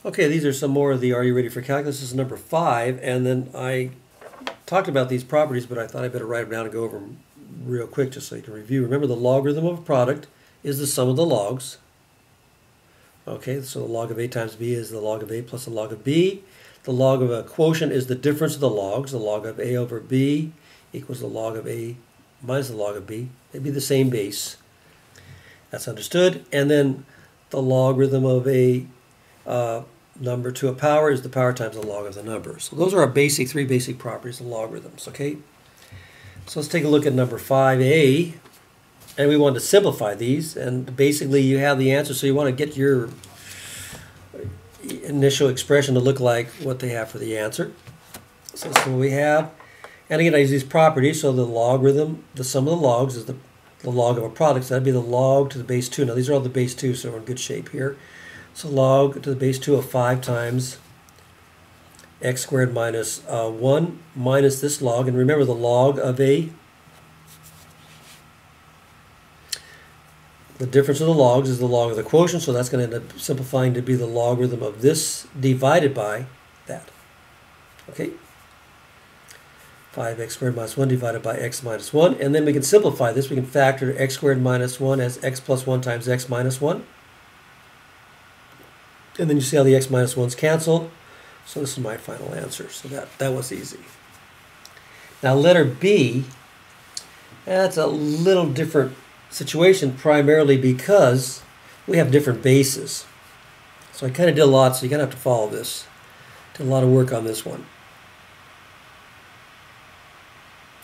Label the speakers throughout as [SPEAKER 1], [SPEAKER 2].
[SPEAKER 1] Okay, these are some more of the Are You Ready for Calculus? This is number 5, and then I talked about these properties, but I thought I better write them down and go over them real quick just so you can review. Remember, the logarithm of a product is the sum of the logs. Okay, so the log of A times B is the log of A plus the log of B. The log of a quotient is the difference of the logs. The log of A over B equals the log of A minus the log of B. They'd be the same base. That's understood. And then the logarithm of a number to a power is the power times the log of the number. So those are our three basic properties of logarithms, okay? So let's take a look at number 5a. And we want to simplify these. And basically you have the answer, so you want to get your initial expression to look like what they have for the answer. So that's what we have. And again, I use these properties. So the logarithm, the sum of the logs is the log of a product. So that'd be the log to the base 2. Now these are all the base 2, so we're in good shape here. So log to the base 2 of 5 times x squared minus 1 minus this log. And remember, the log of the difference of the logs is the log of the quotient, so that's going to end up simplifying to be the logarithm of this divided by that. Okay? 5x squared minus 1 divided by x minus 1. And then we can simplify this. We can factor x squared minus 1 as x plus 1 times x minus 1. And then you see how the x minus 1's cancel. So this is my final answer. So that was easy. Now letter B, that's a little different situation, primarily because we have different bases. So I kind of did a lot, so you're going to have to follow this. Did a lot of work on this one.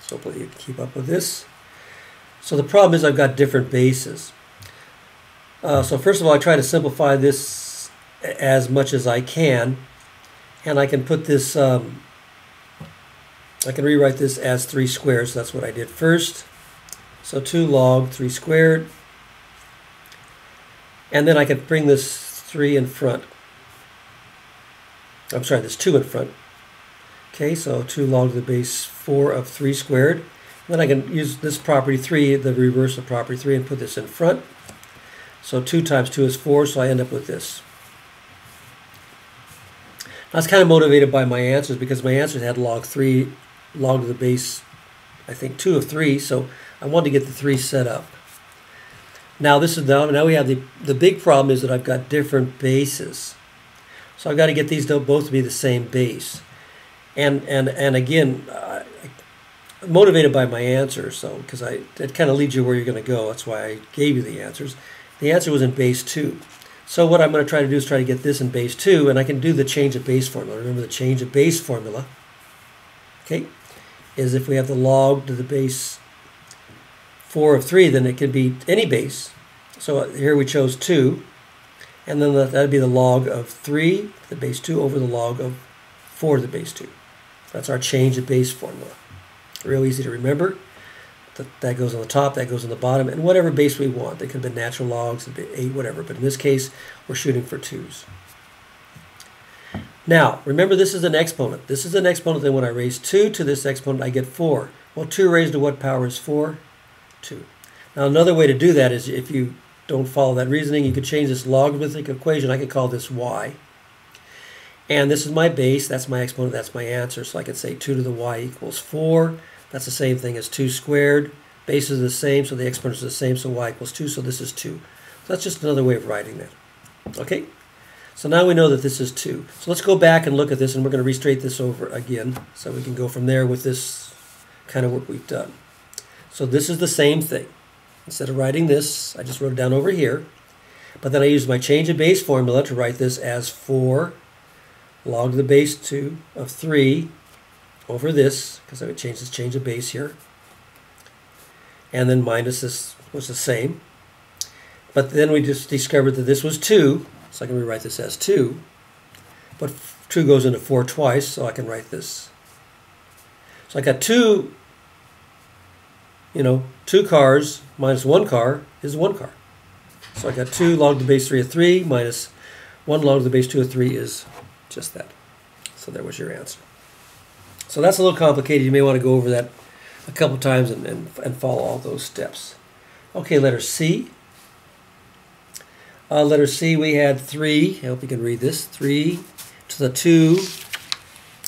[SPEAKER 1] So hopefully you can keep up with this. So the problem is I've got different bases. So first of all, I try to simplify this as much as I can, and I can put this, I can rewrite this as 3 squared, so that's what I did first. So 2 log 3 squared, and then I can bring this 3 in front. I'm sorry, this 2 in front. Okay, so 2 log to the base 4 of 3 squared. Then I can use this property 3, the reverse of property 3, and put this in front. So 2 times 2 is 4, so I end up with this. I was kind of motivated by my answers because my answers had log to the base, I think 2 of 3, so I wanted to get the 3 set up. Now this is now we have the big problem is that I've got different bases. So I've got to get these both to be the same base. And again, I'm motivated by my answer, so because it kind of leads you where you're going to go. That's why I gave you the answers. The answer was in base 2. So what I'm going to try to do is try to get this in base 2, and I can do the change of base formula. Remember the change of base formula, okay, is if we have the log to the base 4 of 3, then it can be any base. So here we chose 2, and then that would be the log of 3 to the base 2 over the log of 4 to the base 2. That's our change of base formula. Real easy to remember. That goes on the top, that goes on the bottom, and whatever base we want. They could have been natural logs, 8, whatever, but in this case, we're shooting for 2's. Now, remember this is an exponent. This is an exponent, then when I raise 2 to this exponent, I get 4. Well, 2 raised to what power is 4? 2. Now, another way to do that is if you don't follow that reasoning, you could change this logarithmic equation. I could call this y. And this is my base, that's my exponent, that's my answer. So I could say 2 to the y equals 4. That's the same thing as 2 squared. Base is the same, so the exponent is the same, so y equals 2, so this is 2. So that's just another way of writing that. Okay? So now we know that this is 2. So let's go back and look at this, and we're going to restate this over again, so we can go from there with this kind of work we've done. So this is the same thing. Instead of writing this, I just wrote it down over here. But then I used my change of base formula to write this as 4 log to the base 2 of 3 over this, because I would change this change of base here. And then minus this was the same. But then we just discovered that this was 2, so I can rewrite this as 2. But 2 goes into 4 twice, so I can write this. So I got 2 cars minus 1 car is 1 car. So I got 2 log to the base 3 of 3 minus 1 log to the base 2 of 3 is just that. So there was your answer. So that's a little complicated. You may want to go over that a couple times and follow all those steps. Okay, letter C. Letter C, we had 3. I hope you can read this. 3 to the 2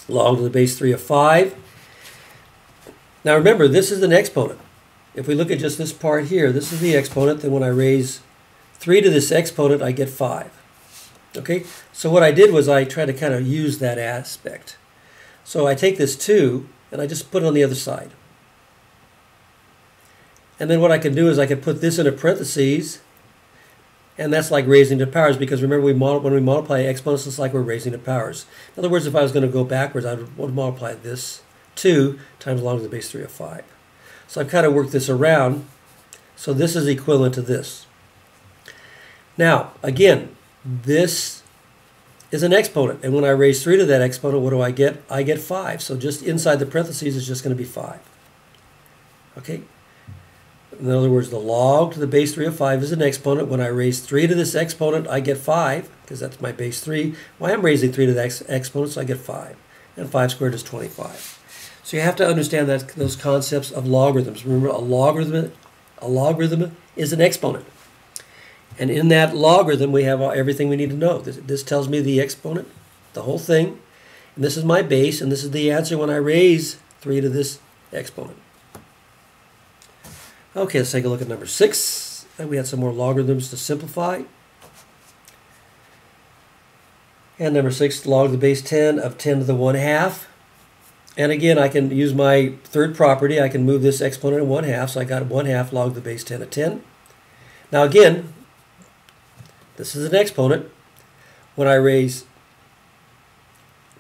[SPEAKER 1] log to the base 3 of 5. Now remember, this is an exponent. If we look at just this part here, this is the exponent. Then when I raise 3 to this exponent, I get 5. Okay, so what I did was I tried to kind of use that aspect. So I take this 2 and I just put it on the other side. And then what I can do is I can put this in a parentheses, and that's like raising to powers, because remember when we multiply exponents, it's like we're raising to powers. In other words, if I was going to go backwards, I would multiply this 2 times log to the base 3 of 5. So I've kind of worked this around, so this is equivalent to this. Now, again, this is an exponent, and when I raise 3 to that exponent, what do I get? I get 5. So just inside the parentheses is just going to be 5. Okay? In other words, the log to the base 3 of 5 is an exponent. When I raise 3 to this exponent, I get 5, because that's my base 3. Well, I'm raising 3 to the exponent, so I get 5. And 5 squared is 25. So you have to understand that those concepts of logarithms. Remember, a logarithm is an exponent. And in that logarithm, we have everything we need to know. This tells me the exponent, the whole thing. And this is my base, and this is the answer when I raise 3 to this exponent. Okay, let's take a look at number 6. And we had some more logarithms to simplify. And number 6, log the base 10 of 10 to the 1/2. And again, I can use my third property. I can move this exponent in 1/2, so I got 1/2 log the base 10 of 10. Now again, this is an exponent. When I raise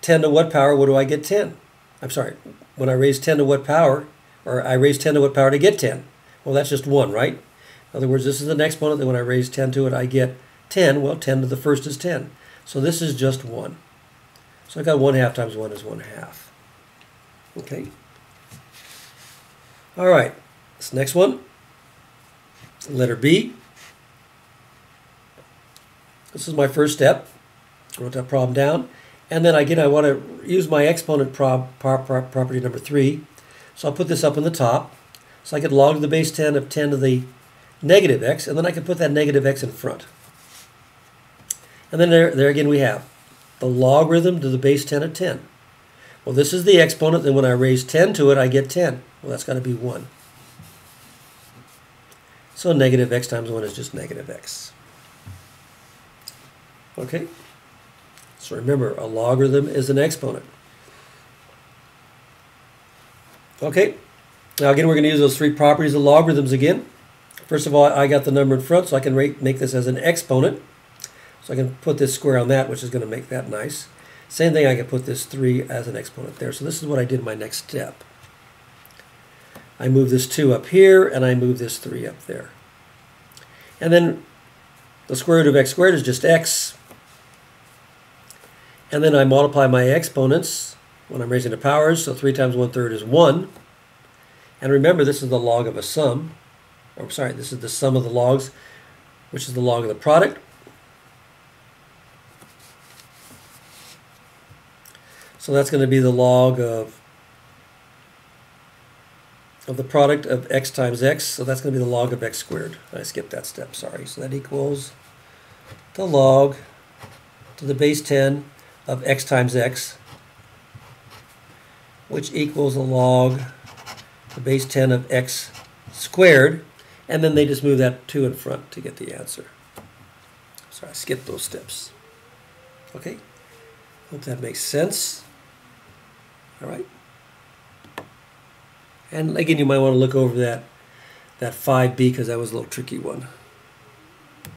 [SPEAKER 1] 10 to what power, what do I get 10? I'm sorry, when I raise 10 to what power, or I raise 10 to what power to get 10? Well, that's just 1, right? In other words, this is an exponent that when I raise 10 to it, I get 10. Well, 10 to the first is 10. So this is just 1. So I got 1/2 times 1 is 1/2. Okay. All right. This next one, letter B. This is my first step. I wrote that problem down. And then again, I want to use my exponent property number 3. So I'll put this up in the top. So I could log the base 10 of 10 to the negative x, and then I can put that negative x in front. And then there again we have the logarithm to the base 10 of 10. Well, this is the exponent, then when I raise 10 to it, I get 10. Well, that's got to be 1. So negative x times 1 is just negative x. Okay? So remember, a logarithm is an exponent. Okay? Now again, we're going to use those 3 properties of logarithms again. First of all, I got the number in front, so I can make this as an exponent. So I can put this square on that, which is going to make that nice. Same thing, I can put this 3 as an exponent there. So this is what I did in my next step. I move this 2 up here, and I move this 3 up there. And then the square root of x squared is just x. And then I multiply my exponents when I'm raising the powers. So 3 times 1/3 is 1. And remember, this is the log of a sum. I'm sorry, this is the sum of the logs, which is the log of the product. So that's going to be the log of the product of x times x. So that's going to be the log of x squared. I skipped that step, sorry. So that equals the log to the base 10 of x times x, which equals the log the base 10 of x squared, and then they just move that 2 in front to get the answer. So I skipped those steps. Okay, hope that makes sense. All right. And again, you might want to look over that 5b, because that was a little tricky one.